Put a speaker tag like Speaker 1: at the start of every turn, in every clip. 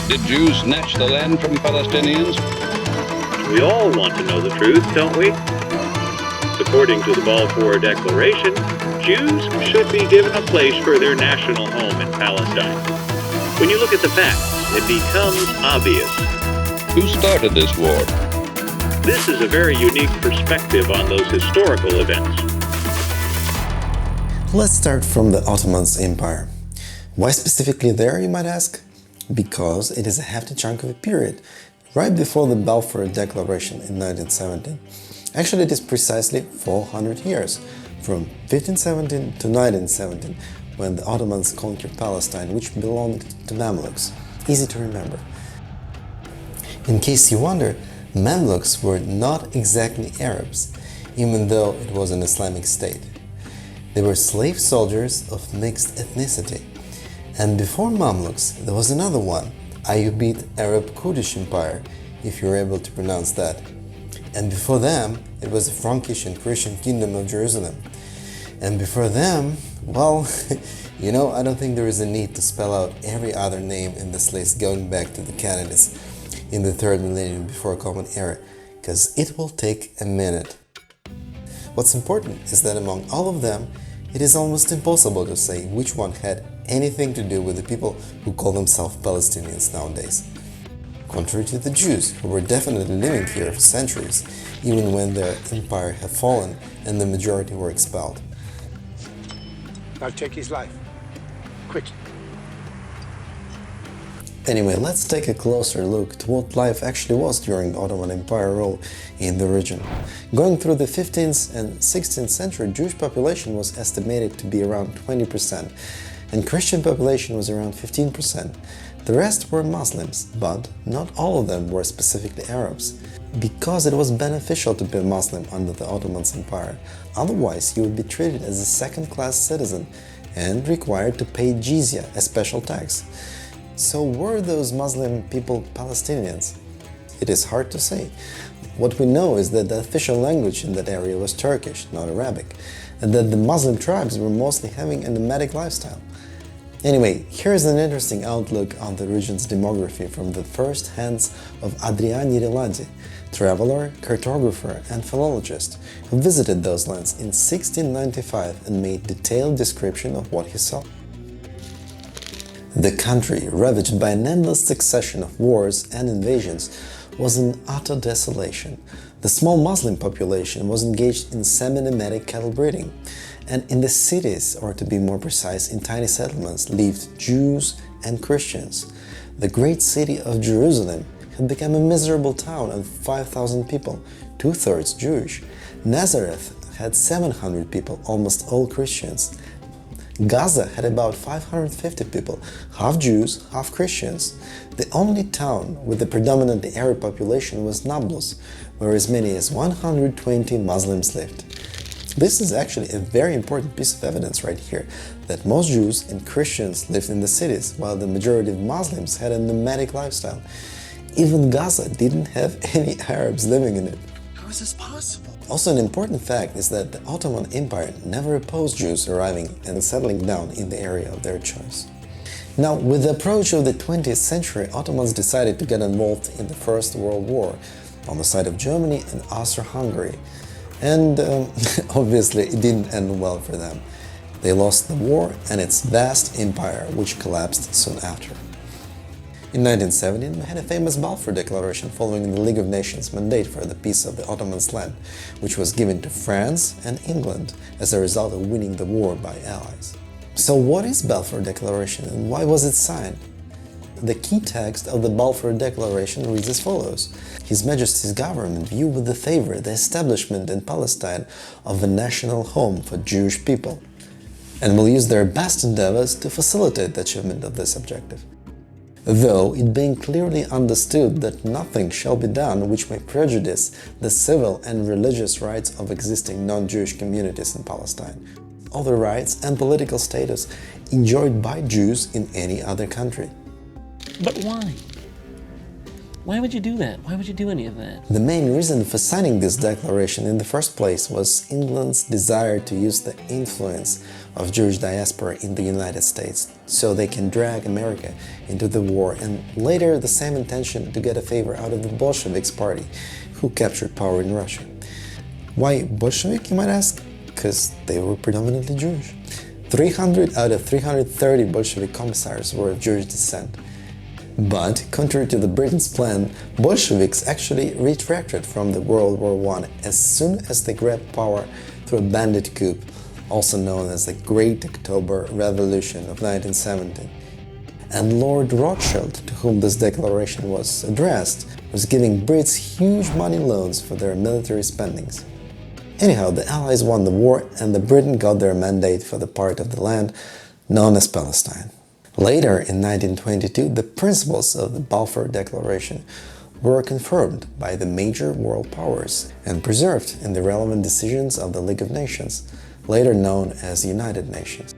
Speaker 1: Did Jews snatch the land from Palestinians?
Speaker 2: We all want to know the truth, don't we? According to the Balfour Declaration, Jews should be given a place for their national home in Palestine. When you look at the facts, it becomes obvious.
Speaker 1: Who started this war?
Speaker 2: This is a very unique perspective on those historical events.
Speaker 3: Let's start from the Ottoman Empire. Why specifically there, you might ask? Because it is a hefty chunk of a period, right before the Balfour Declaration in 1917. Actually, it is precisely 400 years, from 1517 to 1917, when the Ottomans conquered Palestine, which belonged to Mamluks. Easy to remember. In case you wonder, Mamluks were not exactly Arabs, even though it was an Islamic state. They were slave soldiers of mixed ethnicity. And before Mamluks, there was another one, Ayyubid Arab Kurdish Empire, if you're able to pronounce that. And before them, it was the Frankish and Christian Kingdom of Jerusalem. And before them, well, I don't think there is a need to spell out every other name in this list going back to the Canaanites in the 3rd millennium before Common Era, because it will take a minute. What's important is that among all of them, it is almost impossible to say which one had anything to do with the people who call themselves Palestinians nowadays. Contrary to the Jews, who were definitely living here for centuries, even when their empire had fallen and the majority were expelled.
Speaker 4: I'll take his life. Quick.
Speaker 3: Anyway, let's take a closer look to what life actually was during the Ottoman Empire rule in the region. Going through the 15th and 16th century, Jewish population was estimated to be around 20%, and Christian population was around 15%. The rest were Muslims, but not all of them were specifically Arabs, because it was beneficial to be a Muslim under the Ottoman Empire. Otherwise, you would be treated as a second-class citizen and required to pay jizya, a special tax. So were those Muslim people Palestinians? It is hard to say. What we know is that the official language in that area was Turkish, not Arabic, and that the Muslim tribes were mostly having a nomadic lifestyle. Anyway, here's an interesting outlook on the region's demography from the first hands of Adrian Yeriladi, traveler, cartographer, and philologist, who visited those lands in 1695 and made detailed description of what he saw. The country, ravaged by an endless succession of wars and invasions, was in utter desolation. The small Muslim population was engaged in semi-nomadic cattle breeding, and in the cities, or to be more precise, in tiny settlements, lived Jews and Christians. The great city of Jerusalem had become a miserable town of 5,000 people, 2/3 Jewish. Nazareth had 700 people, almost all Christians. Gaza had about 550 people, half Jews, half Christians. The only town with a predominantly Arab population was Nablus, where as many as 120 Muslims lived. This is actually a very important piece of evidence right here, that most Jews and Christians lived in the cities, while the majority of Muslims had a nomadic lifestyle. Even Gaza didn't have any Arabs living in it.
Speaker 4: How is this possible?
Speaker 3: Also, an important fact is that the Ottoman Empire never opposed Jews arriving and settling down in the area of their choice. Now, with the approach of the 20th century, Ottomans decided to get involved in the First World War on the side of Germany and Austria-Hungary. And obviously, it didn't end well for them. They lost the war and its vast empire, which collapsed soon after. In 1917, we had a famous Balfour Declaration following the League of Nations mandate for the peace of the Ottoman land, which was given to France and England as a result of winning the war by allies. So what is Balfour Declaration and why was it signed? The key text of the Balfour Declaration reads as follows: His Majesty's government view with the favor the establishment in Palestine of a national home for Jewish people, and will use their best endeavors to facilitate the achievement of this objective. Though it being clearly understood that nothing shall be done which may prejudice the civil and religious rights of existing non-Jewish communities in Palestine, all the rights and political status enjoyed by Jews in any other country.
Speaker 5: But why? Why would you do that? Why would you do any of that?
Speaker 3: The main reason for signing this declaration in the first place was England's desire to use the influence of Jewish diaspora in the United States so they can drag America into the war, and later the same intention to get a favor out of the Bolsheviks party, who captured power in Russia. Why Bolshevik, you might ask? Because they were predominantly Jewish. 300 out of 330 Bolshevik commissars were of Jewish descent. But, contrary to the Britain's plan, Bolsheviks actually retracted from the World War I as soon as they grabbed power through a bandit coup, also known as the Great October Revolution of 1917. And Lord Rothschild, to whom this declaration was addressed, was giving Brits huge money loans for their military spendings. Anyhow, the Allies won the war, and the Britain got their mandate for the part of the land known as Palestine. Later, in 1922, the principles of the Balfour Declaration were confirmed by the major world powers and preserved in the relevant decisions of the League of Nations, later known as United Nations.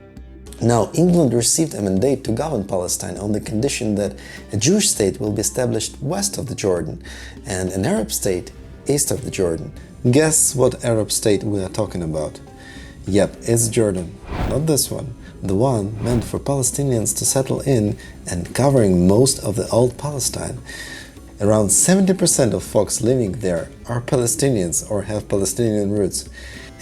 Speaker 3: Now, England received a mandate to govern Palestine on the condition that a Jewish state will be established west of the Jordan and an Arab state east of the Jordan. Guess what Arab state we are talking about? Yep, it's Jordan, not this one. The one meant for Palestinians to settle in and covering most of the old Palestine. Around 70% of folks living there are Palestinians or have Palestinian roots.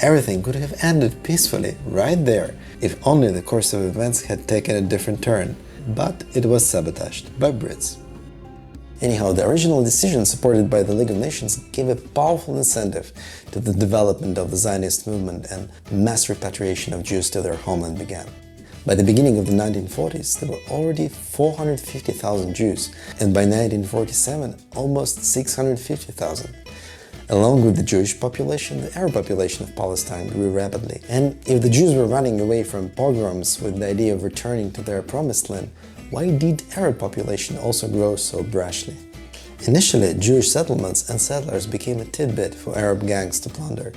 Speaker 3: Everything could have ended peacefully right there if only the course of events had taken a different turn, but it was sabotaged by Brits. Anyhow, the original decision supported by the League of Nations gave a powerful incentive to the development of the Zionist movement, and mass repatriation of Jews to their homeland began. By the beginning of the 1940s, there were already 450,000 Jews, and by 1947, almost 650,000. Along with the Jewish population, the Arab population of Palestine grew rapidly. And if the Jews were running away from pogroms with the idea of returning to their promised land, why did Arab population also grow so brashly? Initially, Jewish settlements and settlers became a tidbit for Arab gangs to plunder.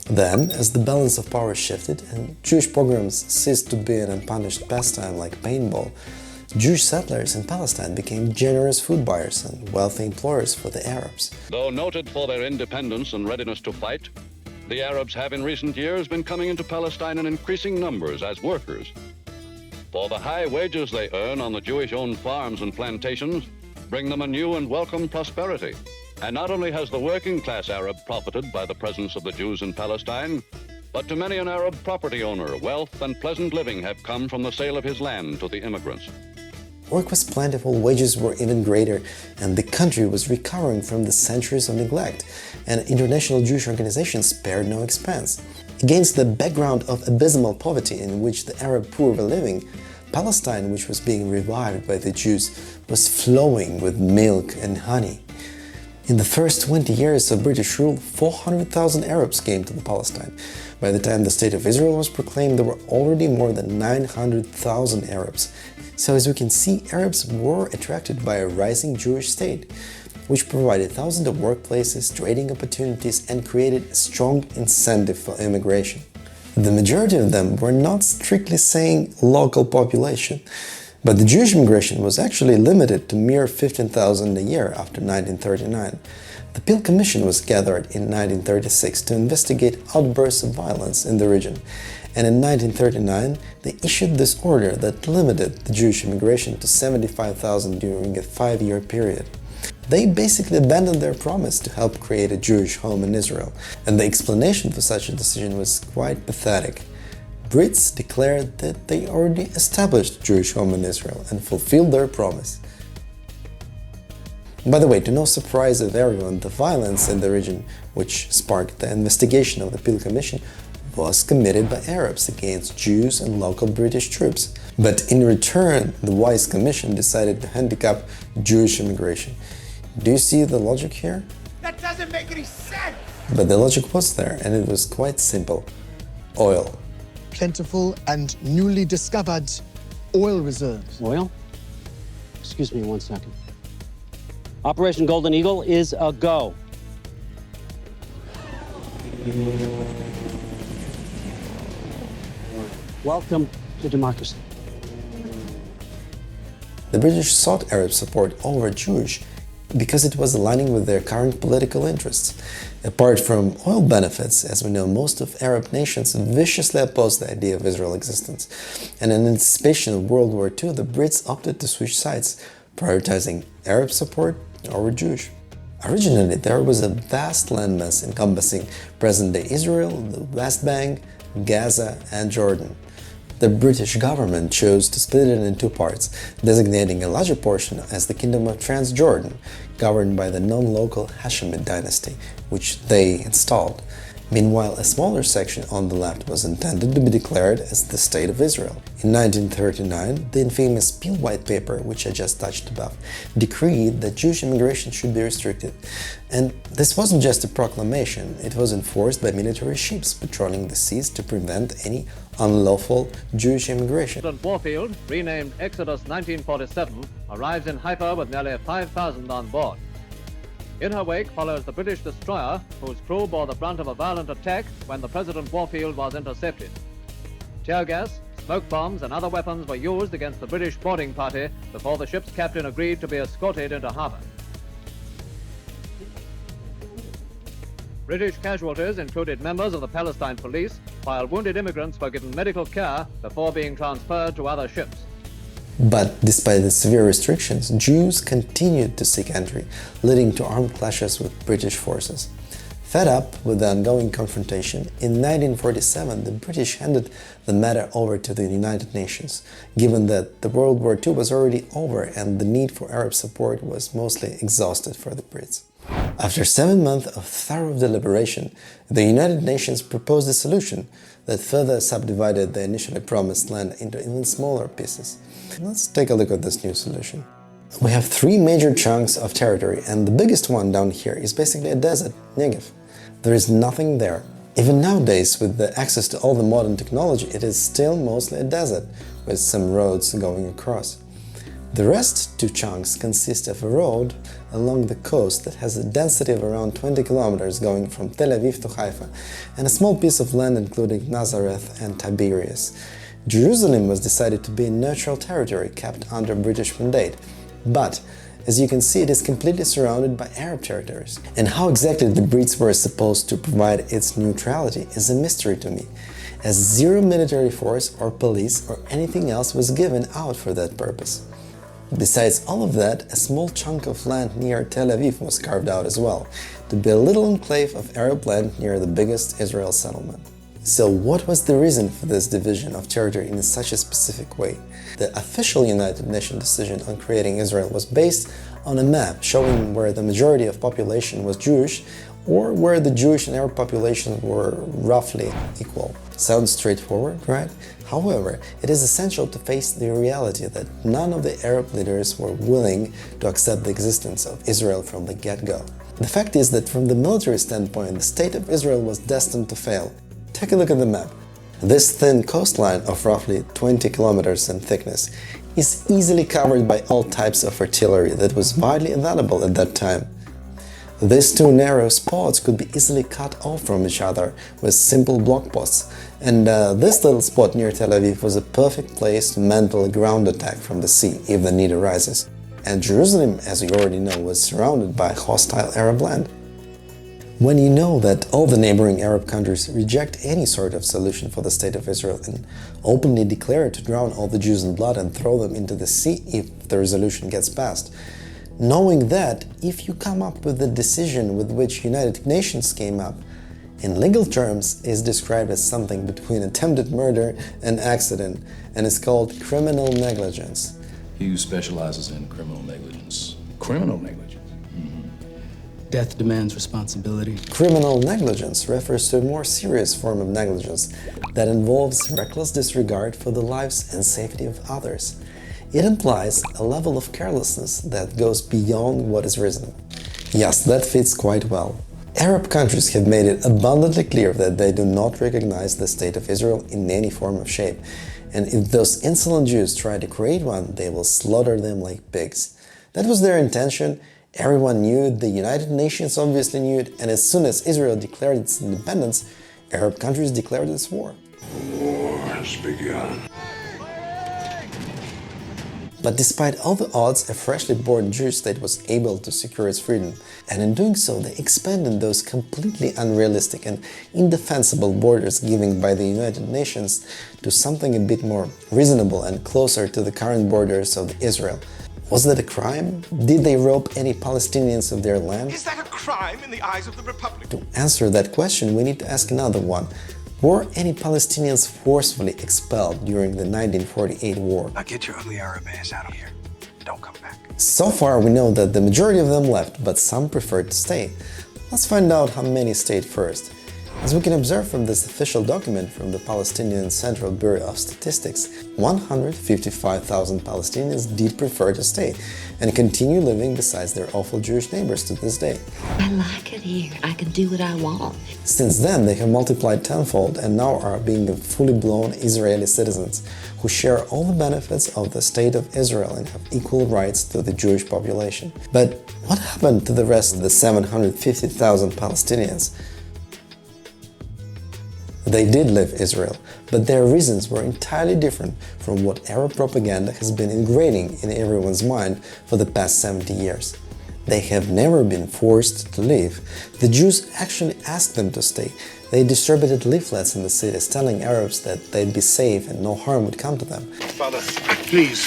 Speaker 3: Then, as the balance of power shifted and Jewish pogroms ceased to be an unpunished pastime like paintball, Jewish settlers in Palestine became generous food buyers and wealthy employers for the Arabs.
Speaker 1: Though noted for their independence and readiness to fight, the Arabs have in recent years been coming into Palestine in increasing numbers as workers. For the high wages they earn on the Jewish-owned farms and plantations bring them a new and welcome prosperity. And not only has the working-class Arab profited by the presence of the Jews in Palestine, but to many an Arab property owner, wealth and pleasant living have come from the sale of his land to the immigrants.
Speaker 3: Work was plentiful, wages were even greater, and the country was recovering from the centuries of neglect, and international Jewish organizations spared no expense. Against the background of abysmal poverty in which the Arab poor were living, Palestine, which was being revived by the Jews, was flowing with milk and honey. In the first 20 years of British rule, 400,000 Arabs came to Palestine. By the time the State of Israel was proclaimed, there were already more than 900,000 Arabs. So as we can see, Arabs were attracted by a rising Jewish state, which provided thousands of workplaces, trading opportunities, and created a strong incentive for immigration. The majority of them were not strictly saying local population, but the Jewish immigration was actually limited to mere 15,000 a year after 1939. The Peel Commission was gathered in 1936 to investigate outbursts of violence in the region, and in 1939 they issued this order that limited the Jewish immigration to 75,000 during a 5-year period. They basically abandoned their promise to help create a Jewish home in Israel, and the explanation for such a decision was quite pathetic. Brits declared that they already established a Jewish home in Israel and fulfilled their promise. By the way, to no surprise of everyone, the violence in the region, which sparked the investigation of the Peel Commission, was committed by Arabs against Jews and local British troops. But in return, the wise commission decided to handicap Jewish immigration. Do you see the logic here?
Speaker 4: That doesn't make any sense!
Speaker 3: But the logic was there, and it was quite simple. Oil.
Speaker 6: Plentiful and newly discovered oil reserves.
Speaker 5: Oil? Excuse me 1 second. Operation Golden Eagle is a go. Welcome to democracy.
Speaker 3: The British sought Arab support over Jewish, because it was aligning with their current political interests. Apart from oil benefits, as we know, most of Arab nations viciously opposed the idea of Israel's existence. And in anticipation of World War II, the Brits opted to switch sides, prioritizing Arab support over Jewish. Originally, there was a vast landmass encompassing present-day Israel, the West Bank, Gaza, and Jordan. The British government chose to split it in two parts, designating a larger portion as the Kingdom of Transjordan, governed by the non-local Hashemite dynasty, which they installed. Meanwhile, a smaller section on the left was intended to be declared as the State of Israel. In 1939, the infamous Peel White Paper, which I just touched above, decreed that Jewish immigration should be restricted. And this wasn't just a proclamation, it was enforced by military ships patrolling the seas to prevent any unlawful Jewish immigration.
Speaker 7: President Warfield, renamed Exodus 1947, arrives in Haifa with nearly 5,000 on board. In her wake follows the British destroyer, whose crew bore the brunt of a violent attack when the President Warfield was intercepted. Tear gas, smoke bombs and other weapons were used against the British boarding party before the ship's captain agreed to be escorted into harbour. British casualties included members of the Palestine police, while wounded immigrants were given medical care before being transferred to other ships.
Speaker 3: But despite the severe restrictions, Jews continued to seek entry, leading to armed clashes with British forces. Fed up with the ongoing confrontation, in 1947 the British handed the matter over to the United Nations, given that the World War II was already over and the need for Arab support was mostly exhausted for the Brits. After 7 months of thorough deliberation, the United Nations proposed a solution that further subdivided the initially promised land into even smaller pieces. Let's take a look at this new solution. We have 3 major chunks of territory, and the biggest one down here is basically a desert, Negev. There is nothing there. Even nowadays, with the access to all the modern technology, it is still mostly a desert, with some roads going across. The rest 2 chunks consist of a road along the coast that has a density of around 20 kilometers going from Tel Aviv to Haifa, and a small piece of land including Nazareth and Tiberias. Jerusalem was decided to be a neutral territory kept under British mandate, but as you can see, it is completely surrounded by Arab territories. And how exactly the Brits were supposed to provide its neutrality is a mystery to me, as zero military force or police or anything else was given out for that purpose. Besides all of that, a small chunk of land near Tel Aviv was carved out as well, to be a little enclave of Arab land near the biggest Israel settlement. So what was the reason for this division of territory in such a specific way? The official United Nations decision on creating Israel was based on a map showing where the majority of population was Jewish or where the Jewish and Arab populations were roughly equal. Sounds straightforward, right? However, it is essential to face the reality that none of the Arab leaders were willing to accept the existence of Israel from the get-go. The fact is that from the military standpoint, the state of Israel was destined to fail. Take a look at the map. This thin coastline of roughly 20 kilometers in thickness is easily covered by all types of artillery that was widely available at that time. These 2 narrow spots could be easily cut off from each other with simple block posts, and this little spot near Tel Aviv was a perfect place to mantle a ground attack from the sea if the need arises. And Jerusalem, as you already know, was surrounded by hostile Arab land. When you know that all the neighboring Arab countries reject any sort of solution for the state of Israel and openly declare to drown all the Jews in blood and throw them into the sea if the resolution gets passed, knowing that if you come up with the decision with which United Nations came up, in legal terms is described as something between attempted murder and accident, and is called criminal negligence.
Speaker 8: He specializes in criminal negligence. Criminal negligence?
Speaker 9: Death demands responsibility.
Speaker 3: Criminal negligence refers to a more serious form of negligence that involves reckless disregard for the lives and safety of others. It implies a level of carelessness that goes beyond what is reasonable. Yes, that fits quite well. Arab countries have made it abundantly clear that they do not recognize the state of Israel in any form or shape, and if those insolent Jews try to create one, they will slaughter them like pigs. That was their intention. Everyone knew it, the United Nations obviously knew it, and as soon as Israel declared its independence, Arab countries declared its war.
Speaker 10: War has begun.
Speaker 3: But despite all the odds, a freshly born Jewish state was able to secure its freedom, and in doing so they expanded those completely unrealistic and indefensible borders given by the United Nations to something a bit more reasonable and closer to the current borders of Israel. Was that a crime? Did they rob any Palestinians of their land?
Speaker 4: Is that a crime in the eyes of the Republic?
Speaker 3: To answer that question, we need to ask another one. Were any Palestinians forcefully expelled during the 1948 war?
Speaker 4: Now get your ugly Arab ass out of here. Don't come back.
Speaker 3: So far we know that the majority of them left, but some preferred to stay. Let's find out how many stayed first. As we can observe from this official document from the Palestinian Central Bureau of Statistics, 155,000 Palestinians did prefer to stay and continue living beside their awful Jewish neighbors to this day.
Speaker 10: I like it here. I can do what I want.
Speaker 3: Since then, they have multiplied tenfold and now are being fully blown Israeli citizens who share all the benefits of the State of Israel and have equal rights to the Jewish population. But what happened to the rest of the 750,000 Palestinians? They did leave Israel, but their reasons were entirely different from what Arab propaganda has been ingraining in everyone's mind for the past 70 years. They have never been forced to leave. The Jews actually asked them to stay. They distributed leaflets in the cities telling Arabs that they'd be safe and no harm would come to them.
Speaker 4: Father, please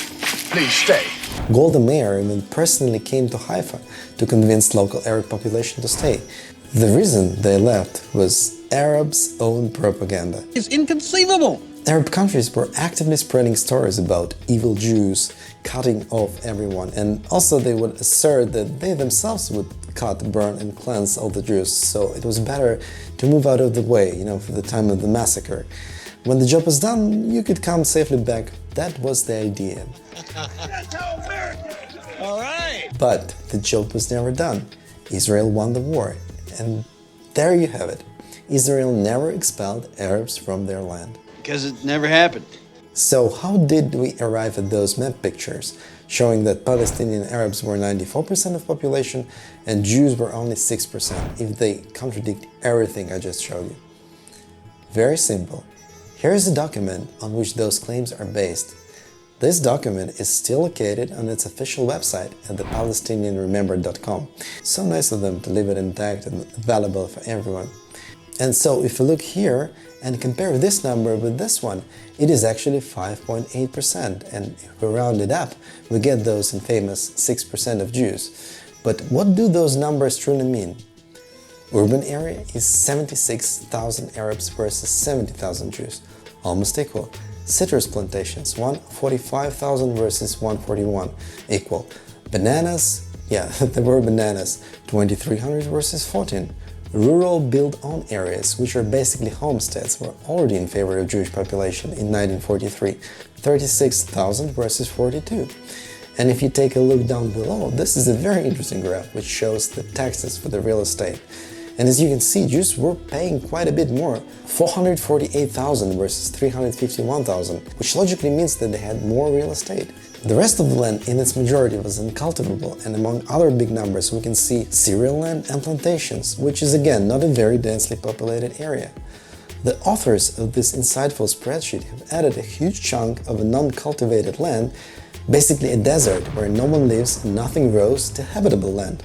Speaker 4: stay.
Speaker 3: Golda Meir even personally came to Haifa to convince local Arab population to stay. The reason they left was Arabs' own propaganda.
Speaker 6: It's inconceivable.
Speaker 3: Arab countries were actively spreading stories about evil Jews, cutting off everyone, and also they would assert that they themselves would cut, burn and cleanse all the Jews, so it was better to move out of the way, for the time of the massacre. When the job was done, you could come safely back. That was the idea.
Speaker 4: All right.
Speaker 3: But the job was never done. Israel won the war, and there you have it. Israel never expelled Arabs from their land.
Speaker 11: Because it never happened.
Speaker 3: So how did we arrive at those map pictures, showing that Palestinian Arabs were 94% of population and Jews were only 6%, if they contradict everything I just showed you? Very simple. Here is a document on which those claims are based. This document is still located on its official website at thepalestinianremembered.com. So nice of them to leave it intact and available for everyone. And so if you look here and compare this number with this one, it is actually 5.8%, and if we round it up, we get those infamous 6% of Jews. But what do those numbers truly mean? Urban area is 76,000 Arabs versus 70,000 Jews, almost equal. Citrus plantations, 145,000 versus 141, equal. Bananas, there were bananas, 2,300 versus 14. Rural built-on areas, which are basically homesteads, were already in favor of Jewish population in 1943, 36,000 versus 42. And if you take a look down below, this is a very interesting graph which shows the taxes for the real estate. And as you can see, Jews were paying quite a bit more, 448,000 versus 351,000, which logically means that they had more real estate. The rest of the land in its majority was uncultivable, and among other big numbers we can see cereal land and plantations, which is again not a very densely populated area. The authors of this insightful spreadsheet have added a huge chunk of a non-cultivated land, basically a desert where no one lives and nothing grows, to habitable land.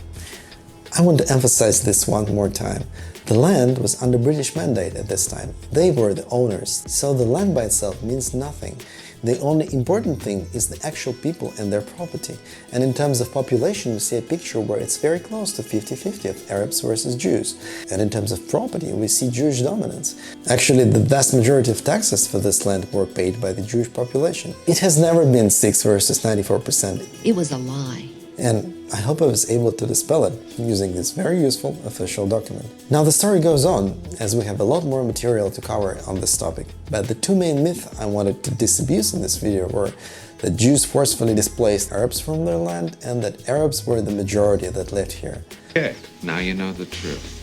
Speaker 3: I want to emphasize this one more time. The land was under British mandate at this time. They were the owners, so the land by itself means nothing. The only important thing is the actual people and their property. And in terms of population, we see a picture where it's very close to 50-50 of Arabs versus Jews. And in terms of property, we see Jewish dominance. Actually, the vast majority of taxes for this land were paid by the Jewish population. It has never been 6 versus 94%.
Speaker 10: It was a lie.
Speaker 3: And I hope I was able to dispel it using this very useful official document. Now the story goes on, as we have a lot more material to cover on this topic. But the two main myths I wanted to disabuse in this video were that Jews forcefully displaced Arabs from their land and that Arabs were the majority that lived here.
Speaker 12: Okay, now you know the truth.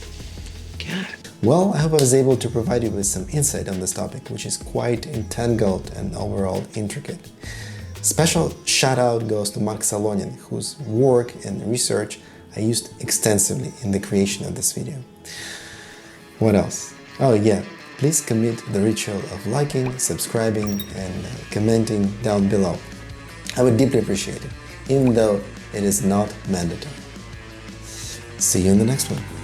Speaker 12: God.
Speaker 3: Well, I hope I was able to provide you with some insight on this topic, which is quite entangled and overall intricate. Special shout out goes to Mark Salonin, whose work and research I used extensively in the creation of this video. What else? Oh yeah, please commit the ritual of liking, subscribing and commenting down below. I would deeply appreciate it, even though it is not mandatory. See you in the next one.